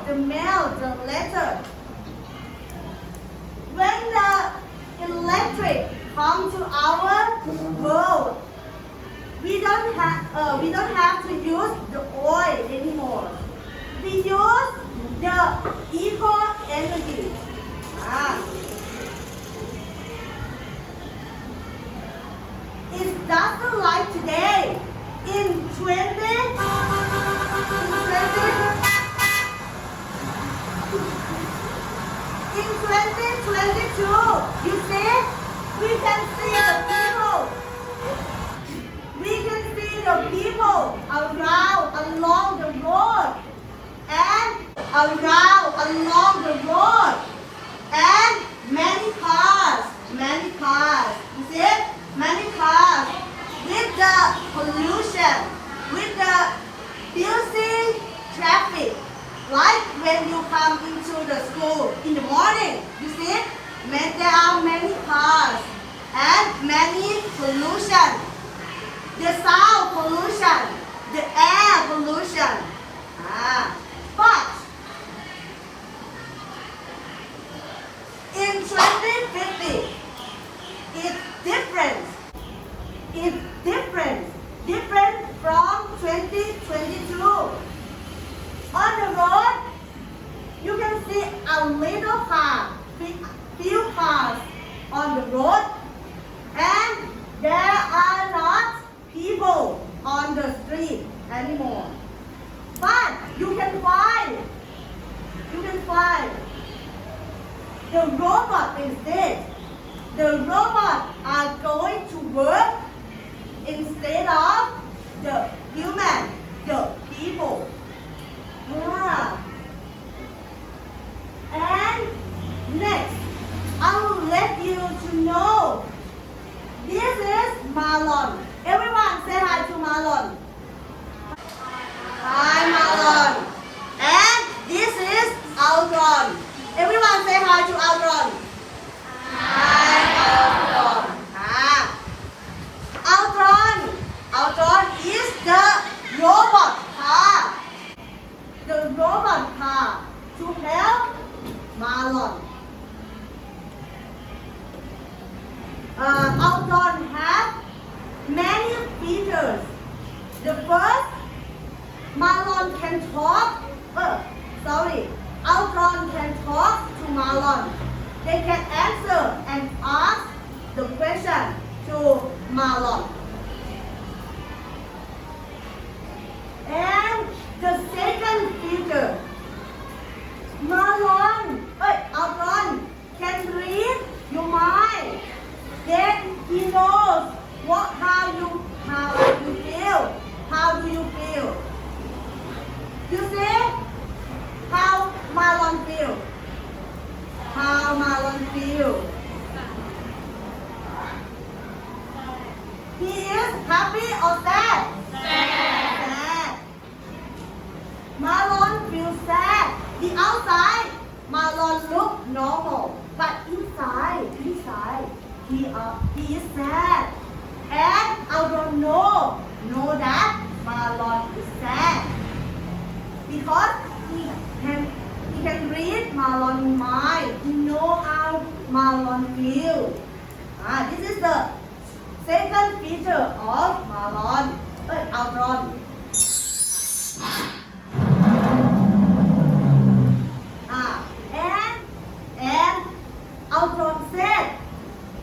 the mail, the letter. When the electric comes to our world, we don't have to use the oil anymore. We use the eco energy. It's just like today in 2022, you see, we can see the people. We can see the people around along the road and along the road and many cars. You see, many cars with the pollution, with the busy traffic. Like when you come into the school in the morning, you see, there are many cars and many pollution. The sound pollution, the air pollution. But in 2050, it's different. It's different from 2022. On the road, you can see a little car, few cars on the road, and there are not people on the street anymore. But you can find the robot instead. The robots are going to work instead of the human, the people. And next, I will let you to know. This is Marlon. Everyone say hi to Marlon. Hi Marlon. And this is Aldron. Everyone say hi to Aldron. Hi Aldron. Aldron is the robot car. The robot car to help Marlon. Aldron has many features. The first, Marlon can talk. Aldron can talk to Marlon. They can answer and ask the question to Marlon. And the second feature, Aldron can read your mind. Then he knows how you feel. How do you feel? You see how Marlon feel? How Marlon feel? He is happy or sad? Sad. Marlon feels sad. The outside, Marlon look normal, but inside, he is sad. And Aldron know that Marlon is sad because he can read Marlon's mind. He know how Marlon feel. This is the second feature of Aldron. And Aldron said,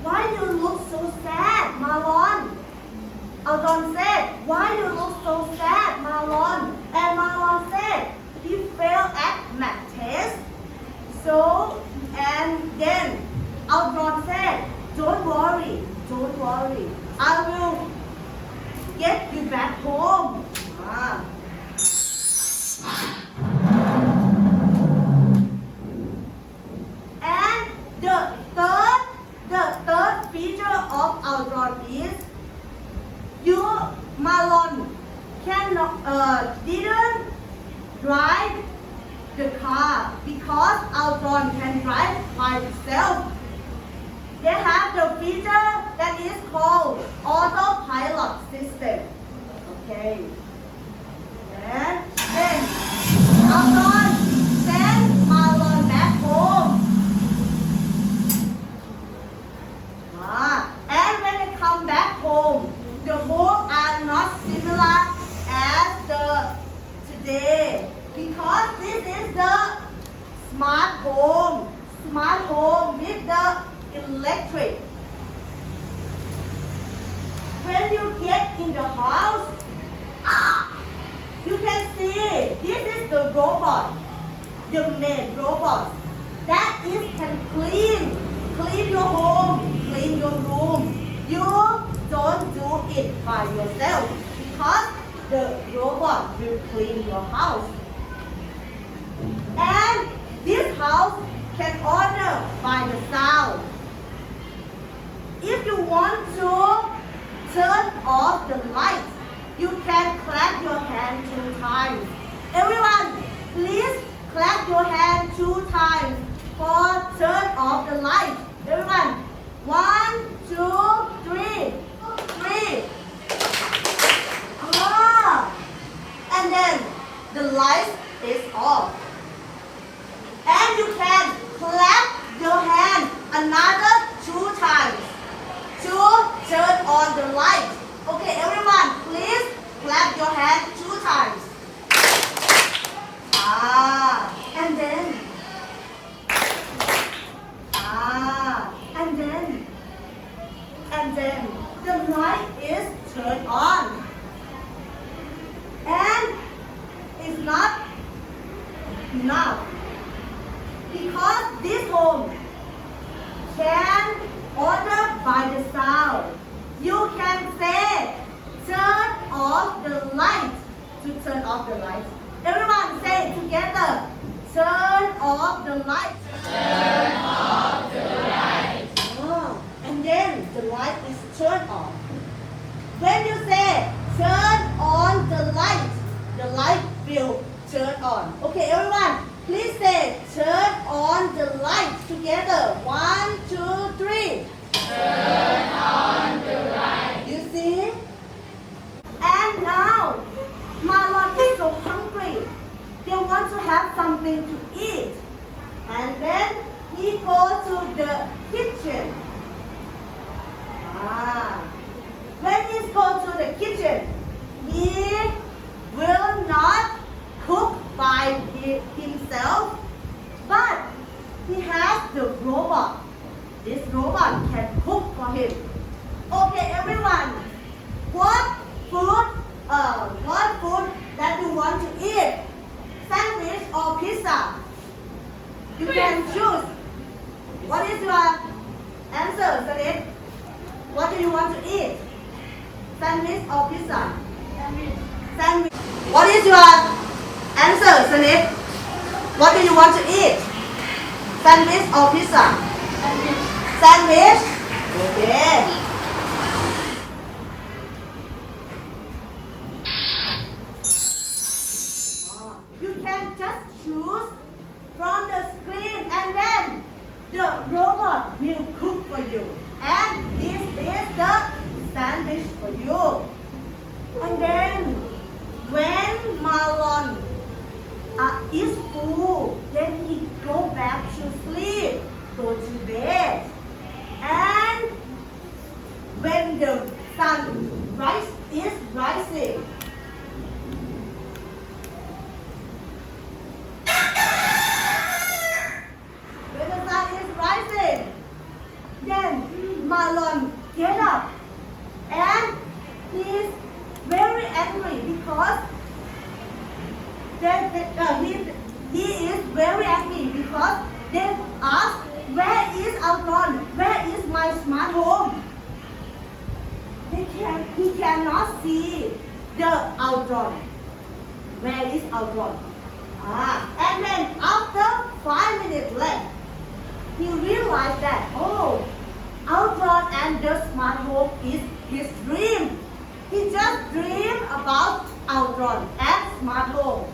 "Why you look so sad, Marlon?" Aldron said, "Why you look so sad, Marlon?" And Marlon said, "He failed at math test." And then Aldron said, "Don't worry. I will get you back home." And the third feature of Aldron is Marlon didn't drive the car because Aldron can drive by himself. They have the feature that is called autopilot system. Okay. And then Aldron said electric. When you get in the house, you can see this is the robot, the main robot that is can clean your home, clean your room. You don't do it by yourself because the robot will clean your house. And this house can order by the sound. If you want to turn off the light, you can clap your hand 2 times. Everyone, please clap your hand 2 times for turn off the light. Everyone, 1, 2, 3, 3. And then the light is off. And you can clap your hand another 2 times to turn on the light. Okay, everyone, please clap your hand 2 times. And then the light is turned on. And it's not enough because this home can order by the sound. You can say turn off the light to turn off the light. Everyone say it together. Turn off the light. Turn off the light. And then the light is turned off. When you say turn on the light will turn on. Okay, everyone, please say turn on the light together. 1, 2, 3. Turn on the light. You see? And now, Marlon is so hungry. They want to have something to eat. And then he goes to the kitchen. When he goes to the kitchen, he will not cook by himself, but he has the robot. This robot can cook for him. Okay, everyone, what food that you want to eat? Sandwich or pizza? You can choose. What is your answer, Salid? What do you want to eat? Sandwich or pizza? Sandwich. What is your answer, Salid? What do you want to eat? Sandwich or pizza? Sandwich. Okay. You can just choose from the screen and then the robot will cook for you. And this is the sandwich for you. And then when Marlon is full, then he go back to sleep, go to bed. And when the sun is rising, then Marlon get up and he is very angry because he is very angry because they ask, where is Aldron? Where is my smart home? He cannot see the Aldron. Where is Aldron? And then after 5 minutes left, he realized that, Aldron and the smart home is his dream. He just dreamed about Aldron and smart home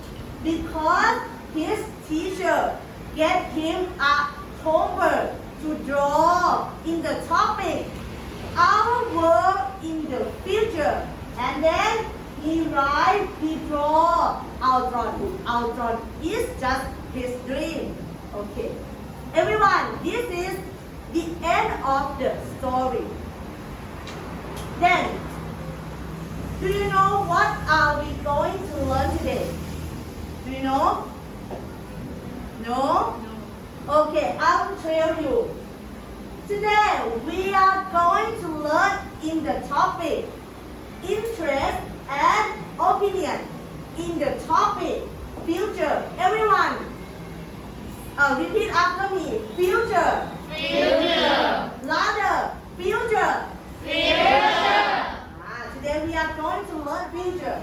because his teacher gave him a homework to draw in the topic our world in the future. And then he draw Aldron. Aldron is just his dream. Okay. Everyone, this is the end of the story. Then, do you know what are we going to learn today? Do you know? No? Okay, I'll tell you. Today we are going to learn in the topic interest and opinion. In the topic future, everyone repeat after me. Future. Future. Louder. Future. Future. Today we are going to learn future.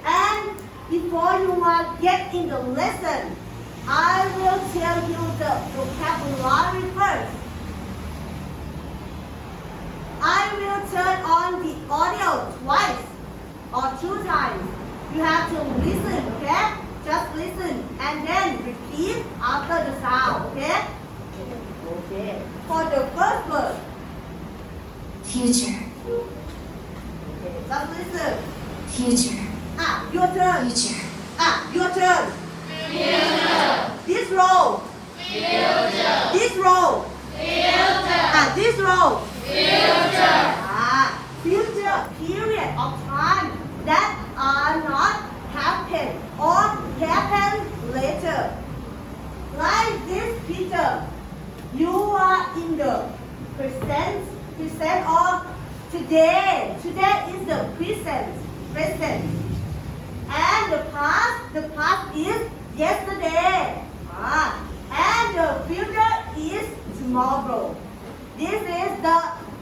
And before you get in the lesson, I will tell you the vocabulary first. I will turn on the audio twice or 2 times. You have to listen, okay? Just listen and then repeat after the sound, okay? Okay. For the first word. Future. Okay, just listen. Future. Your turn. Future. Your turn. Future. This row. Future. This row. Future. This row. Future. Future period of time that are not happen or happen later. Like this picture, you are in the present of today. Today is the present. And the past is yesterday. And the future is tomorrow. This is the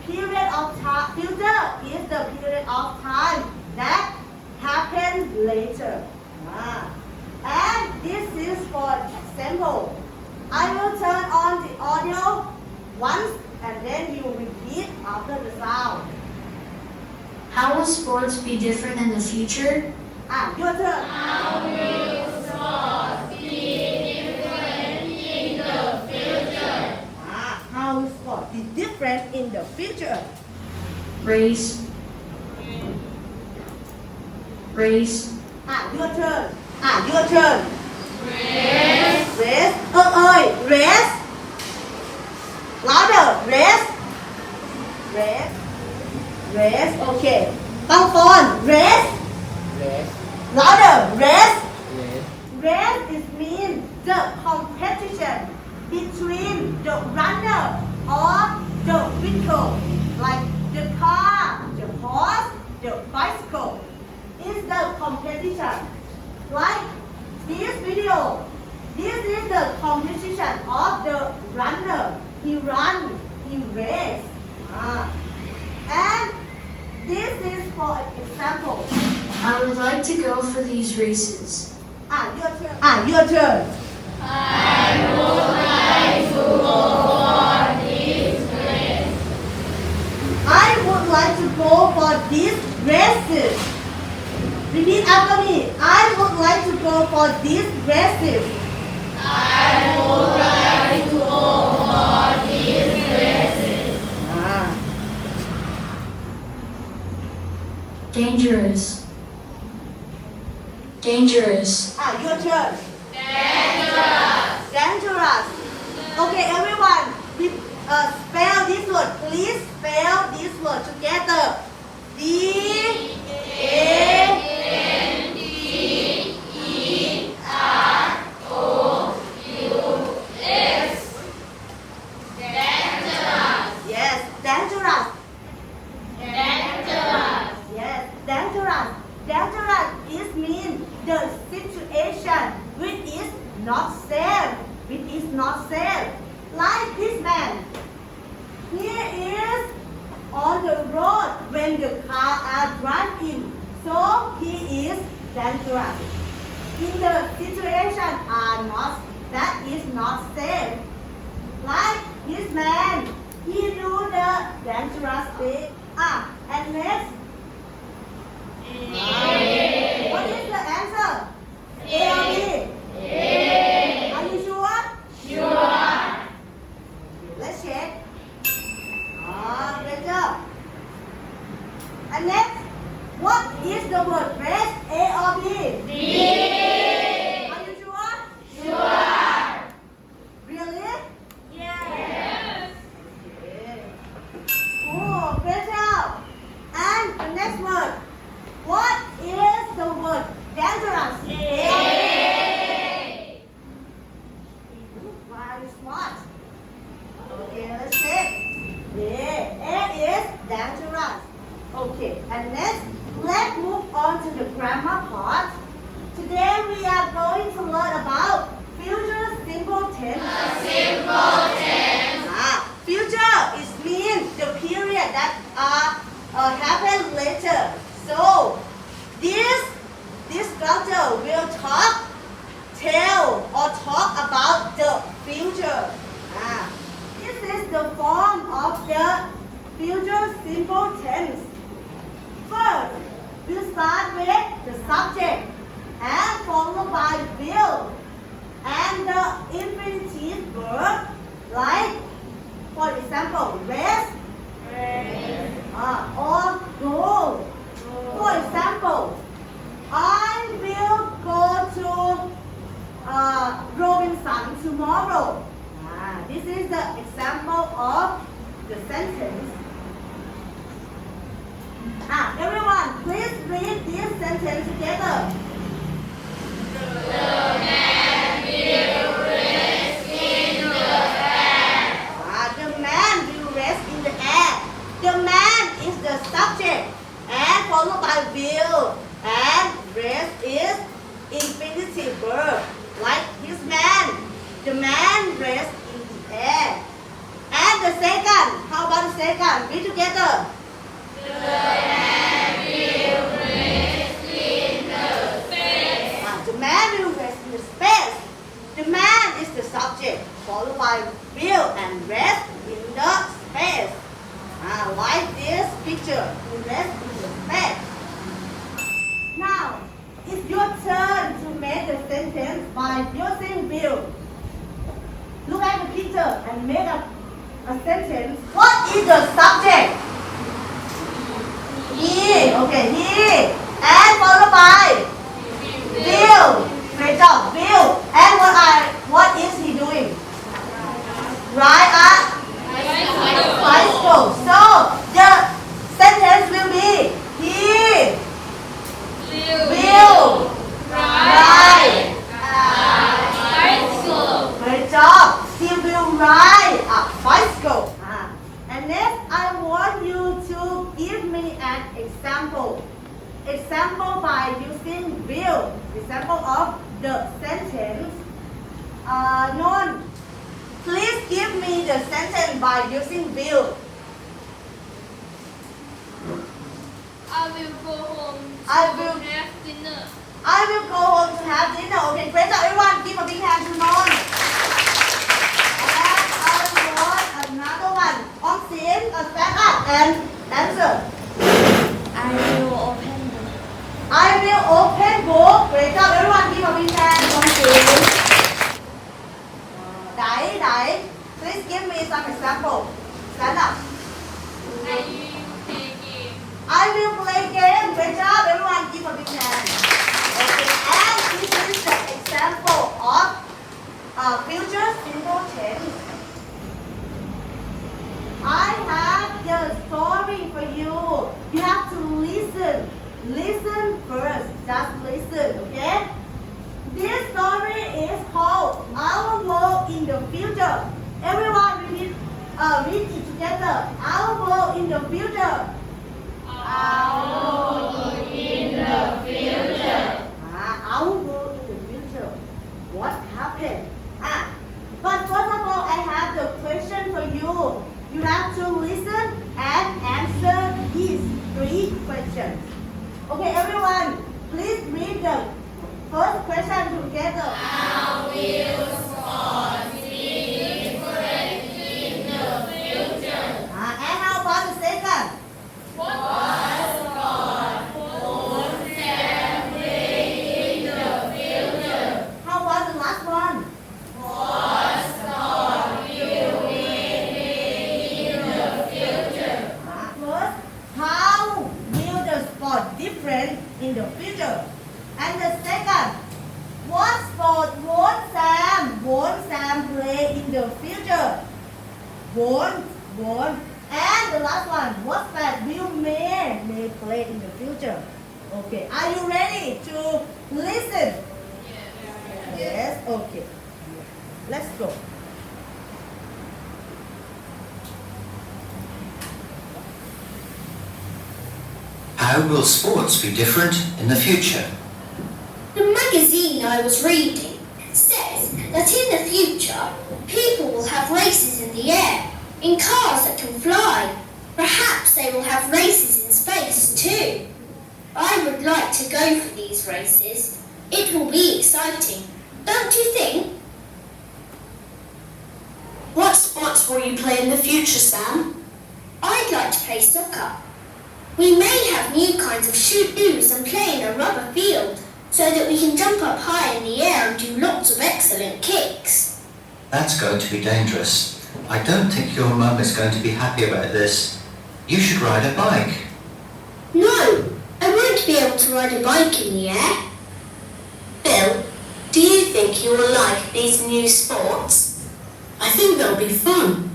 period of time. Future is the period of time that happens later. And this is for example. I will turn on the audio once and then you repeat after the sound. How will sports be different in the future? Your turn. How will sports be different in the future? How will sport be different in the future? Race. Your turn. Your turn. Race. Race. Race. Louder. Race. Okay. Bang phone. Race. Louder. Race. Race is mean the competition between the runner or the vehicle, like the car, the horse, the bicycle. Is the competition. Like this video, this is the competition of the runner. He run, he race. And this is for example. I would like to go for these races. Your turn. Your turn. I would like to go for this race. I would like to go for these races. Repeat after me. I would like to go for these races. I would like to go for these races. Dangerous. Your turn. Dangerous. Okay, everyone. Spell this word. Please spell this word together. Yes, dangerous. Yes, dangerous. Dangerous is mean the situation which is not safe. Like this man. He is on the road when the car are driving. So he is dangerous. In the situation that is not safe. Like this man. He do the dangerous thing. And next. What is the answer? A or B? Are you sure? Sure. Let's check. Good job. And next, what is the word race? A or B? B. Are you sure? Sure. Really? Yes. Okay. Cool. Great job. And the next word. What is the word dangerous? A or B? Very smart. Okay, let's class. Okay, and next, let's move on to the grammar part. Today we are going to learn about future simple tense. Future is mean the period that happen later. So this structure will tell or talk about the future. This is the form of the future simple tense. First, we'll start with the subject and followed by will and the infinitive verb like, for example, rest or go. For example, I will go to Robinson tomorrow. This is the example of the sentence. Everyone, please read this sentence together. The man will rest in the air. The man will rest in the air. The man is the subject and followed by will, and rest is infinitive verb like this man. The man rests in the air. And the second, how about the second? Read together. The man will rest in the space. The man will rest in the space. The man is the subject, followed by will and rest in the space. Like this picture, you rest in the space. Now, it's your turn to make the sentence by using will. Look at the picture and make a sentence. What is the subject? He. Okay, he. And followed by will. Great job, will. And what is he doing? Ride a bicycle. So the sentence will be he will ride a bicycle. Great job. He will ride a bicycle. And next, I want you to give me an example. Example by using will. Example of the sentence. Non, please give me the sentence by using will. I will go home I will- have dinner. I will go home to have dinner. Okay, great job, everyone. Give a big hand to Non. And I want another one. Oxin, stand up and answer. I will open the I will open book. Great job, everyone. Give a big hand. Oxin. Dai. Please give me some example. Stand up. I will play game. I will play game. Great job, everyone. Give a big hand. Okay, and this is the example of future simple tense. I have the story for you. You have to listen. Listen first. Just listen, okay? This story is called Our World in the Future. Everyone read it together. Our World in the Future. Our in the future. Our world in the future. What happened? But first of all, I have the question for you. You have to listen and answer these 3 questions. Okay, everyone, please read the first question together. How will sports be different in the future? And how about the second? What sport would Sam play in the future? How about the last one? What sport will we play in the future? First, how will the sport different in the future? And the second, what sport won't Sam play in the future? Won't. And the last one, what sport will may play in the future? Okay, are you ready to listen? Yes, okay. Let's go. How will sports be different in the future? The magazine I was reading says that in the future, people will have races in the air, in cars that can fly. Perhaps they will have races in space too. I would like to go for these races. It will be exciting, don't you think? What sports will you play in the future, Sam? I'd like to play soccer. We may have new kinds of shoes and play in a rubber field so that we can jump up high in the air and do lots of excellent kicks. That's going to be dangerous. I don't think your mum is going to be happy about this. You should ride a bike. No, I won't be able to ride a bike in the air. Bill, do you think you will like these new sports? I think they'll be fun.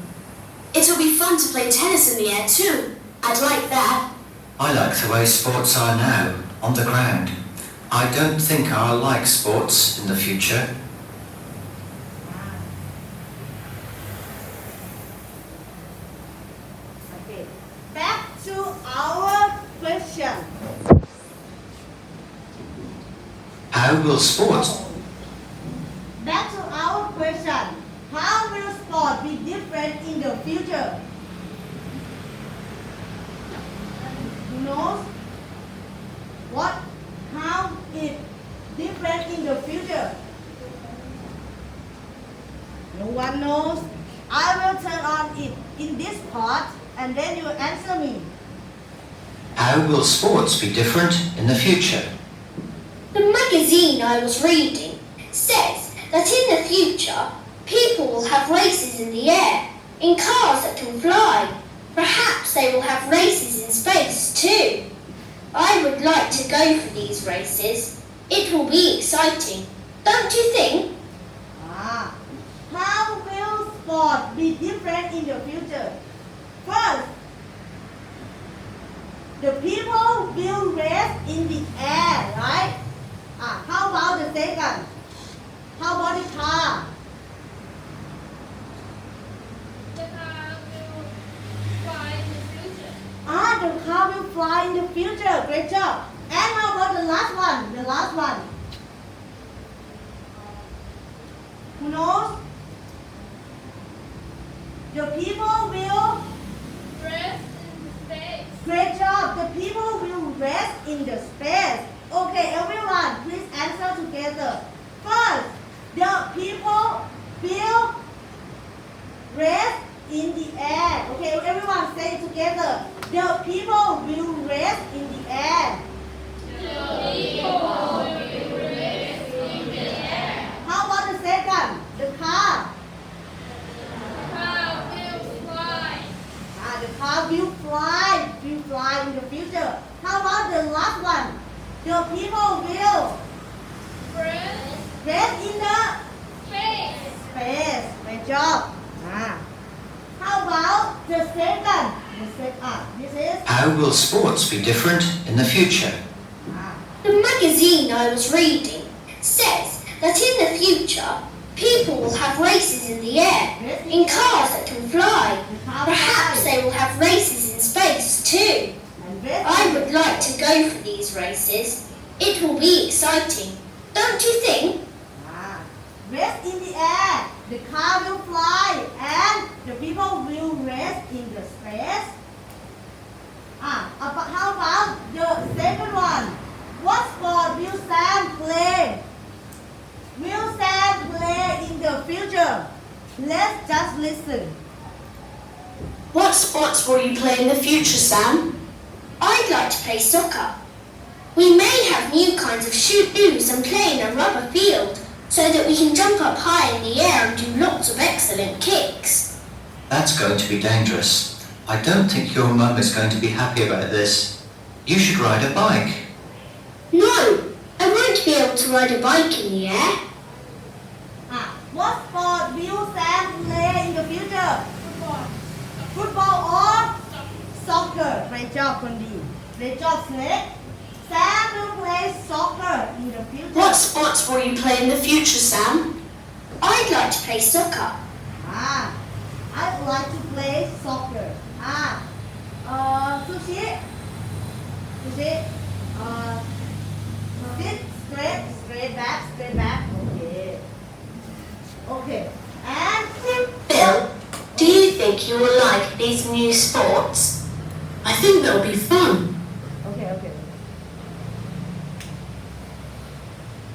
It'll be fun to play tennis in the air too. I'd like that. I like the way sports are now, on the ground. I don't think I'll like sports in the future. Okay, back to our question. How will sports... Back to our question. How will sport be different in the future? Who knows? What? How it different in the future? No one knows. I will turn on it in this part and then you answer me. How will sports be different in the future? The magazine I was reading says that in the future, people will have races in the air, in cars that can fly. Perhaps they will have races in space too. I would like to go for these races. It will be exciting, don't you think? How will sport be different in the future? First, the people will race in the air, right? How about the second? How about the car? The car will fly in the future. The car will fly in the future. Great job. And how about the last one? The last one. Who knows? The people will... Rest in space. Great job. The people will rest in the space. Okay, everyone, please answer together. First, the people will rest in the air. Okay, everyone say it together. The people will rest in the air. How about the second? The car. Car will fly. The car will fly in the future. How about the last one? The people will rest in the space. Great job. How about the second? This is How will sports be different in the future? The magazine I was reading says that in the future, people will have races in the air, in cars that can fly. Perhaps they will have races in space too. I would like to go for these races. It will be exciting, don't you think? rest in the air. The car will fly and the people will rest in the space. How about the second one? What sport will Sam play? Will Sam play in the future? Let's just listen. What sports will you play in the future, Sam? I'd like to play soccer. We may have new kinds of shoes and play in a rubber field so that we can jump up high in the air and do lots of excellent kicks. That's going to be dangerous. I don't think your mum is going to be happy about this. You should ride a bike. No, I won't be able to ride a bike in the air. What sport will Sam play in the future? Football or soccer? Great job, Kondi. Great job, Snake. Sam will play soccer in the future. What sports will you play in the future, Sam? I'd like to play soccer. I'd like to play soccer. Sushi. You see? Sit straight back. Okay. Okay. And Bill, do you think you will like these new sports? I think they'll be fun. Okay.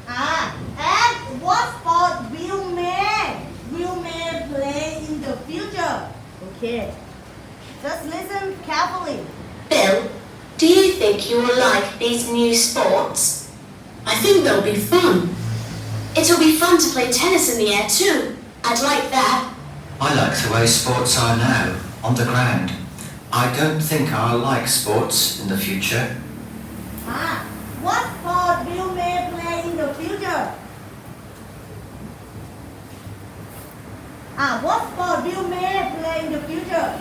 And what sport will May play in the future? Okay. Just listen carefully. Bill, do you think you will like these new sports? I think they'll be fun. It'll be fun to play tennis in the air too. I'd like that. I like the way sports are now, on the ground. I don't think I'll like sports in the future. What sport will May play in the future? What sport will May play in the future?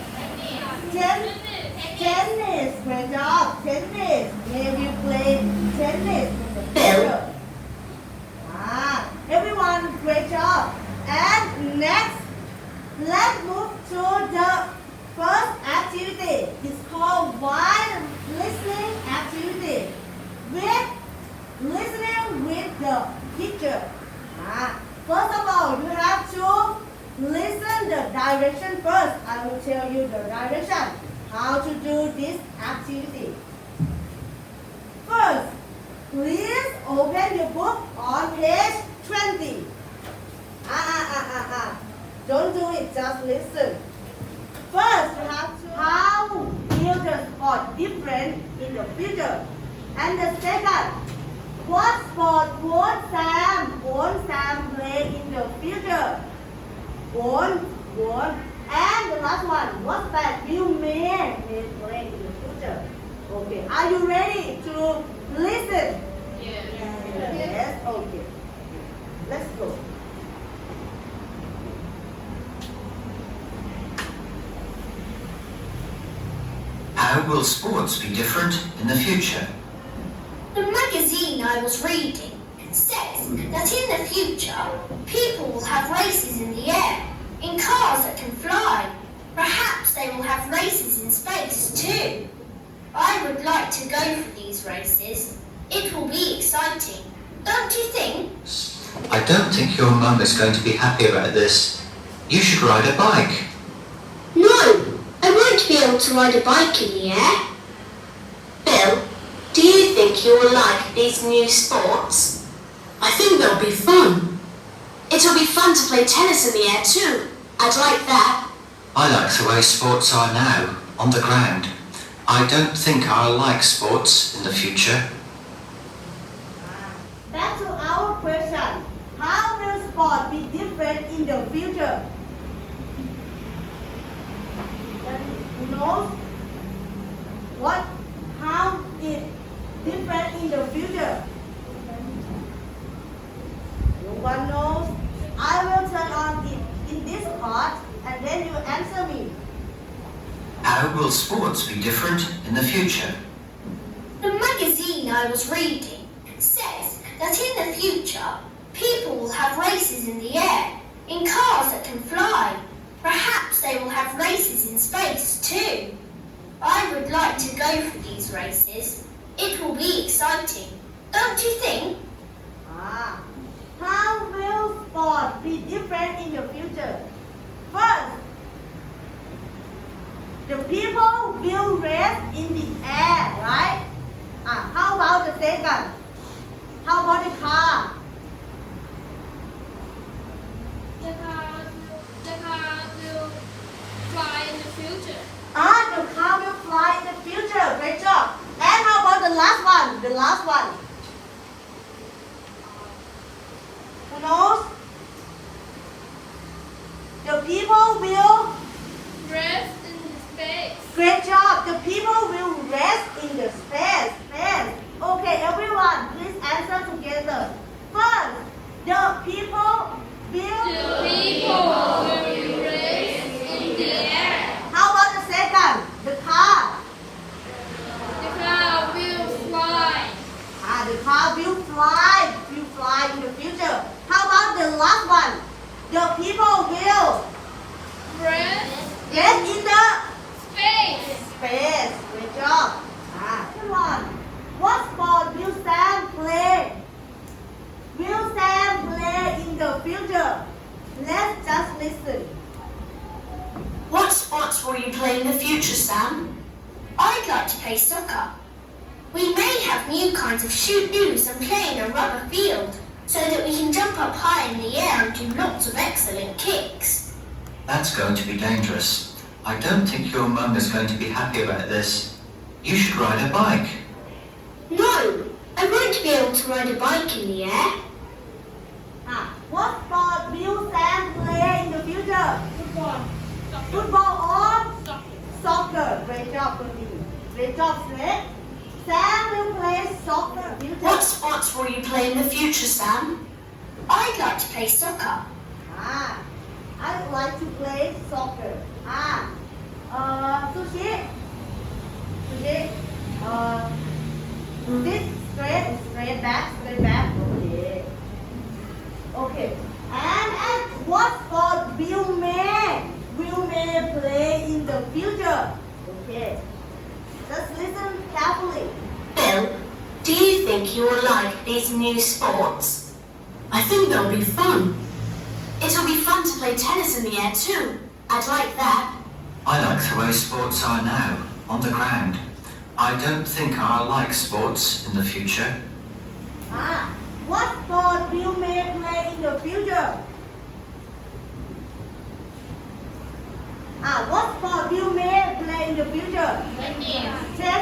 Tennis. Great job. Tennis. May will play tennis in the future. Everyone, great job. And next, let's move to the first activity. It's called while listening activity. With listening with the teacher. First of all, you have to listen the direction first. I will tell you the direction. How to do this activity. First, please open your book on page 20. Don't do it, just listen. First, you have to how will the sport different in the future? And the second, what sport won't Sam play in the future? Won't. And the last one, what sport will May play in the future? Okay, are you ready to listen? Yes, okay. Let's go. How will sports be different in the future? The magazine I was reading says that in the future, people will have races in the air, in cars that can fly. Perhaps they will have races in space too. I would like to go for these races. It will be exciting, don't you think? I don't think your mum is going to be happy about this. You should ride a bike. No, I won't be able to ride a bike in the air. Bill, do you think you will like these new sports? I think they'll be fun. It'll be fun to play tennis in the air too. I'd like that. I like the way sports are now, on the ground. I don't think I'll like sports in the future. Back to our question. How will sport be different in the future? Who knows? How is different in the future? No one knows. I will turn on it in this part and then you answer me. How will sports be different in the future? The magazine I was reading says that in the future, people will have races in the air, in cars that can fly. Perhaps they will have races in space too. I would like to go for these races. It will be exciting, don't you think? How will sport be different in the future? First, the people will race in the air, right? How about the second? How about the car? The car will fly in the future. The car will fly in the future. Great job. And how about the last one? The last one. Who knows? The people will. Rest in space. Great job. The people will rest in the space. Okay, everyone, please answer together. First, the people will. The people will race in the air. How about the second? The car. The car will fly. The car will fly in the future. How about the last one? The people will Rest rest in the space. space. Great job. Come on. play soccer. We may have new kinds of shoes and play in a rubber field so that we can jump up high in the air and do lots of excellent kicks. That's going to be dangerous. I don't think your mum is going to be happy about this. You should ride a bike. No, I won't be able to ride a bike in the air. What sport will Sam play in the future? Football. Soccer. Football or Soccer. soccer? Great job, Kunti. Great job, Sled. Sam will play soccer. Future. What sports will you play in the future, Sam? I'd like to play soccer. I would like to play soccer. Sushi. This straight back. Okay. And what sport will May play in the future? Okay. Just listen carefully. Bill, do you think you will like these new sports? I think they'll be fun. It'll be fun to play tennis in the air too. I'd like that. I like the way sports are now, on the ground. I don't think I'll like sports in the future. What sport will May play in the future? What sport will May play in the future? Tennis. Tennis.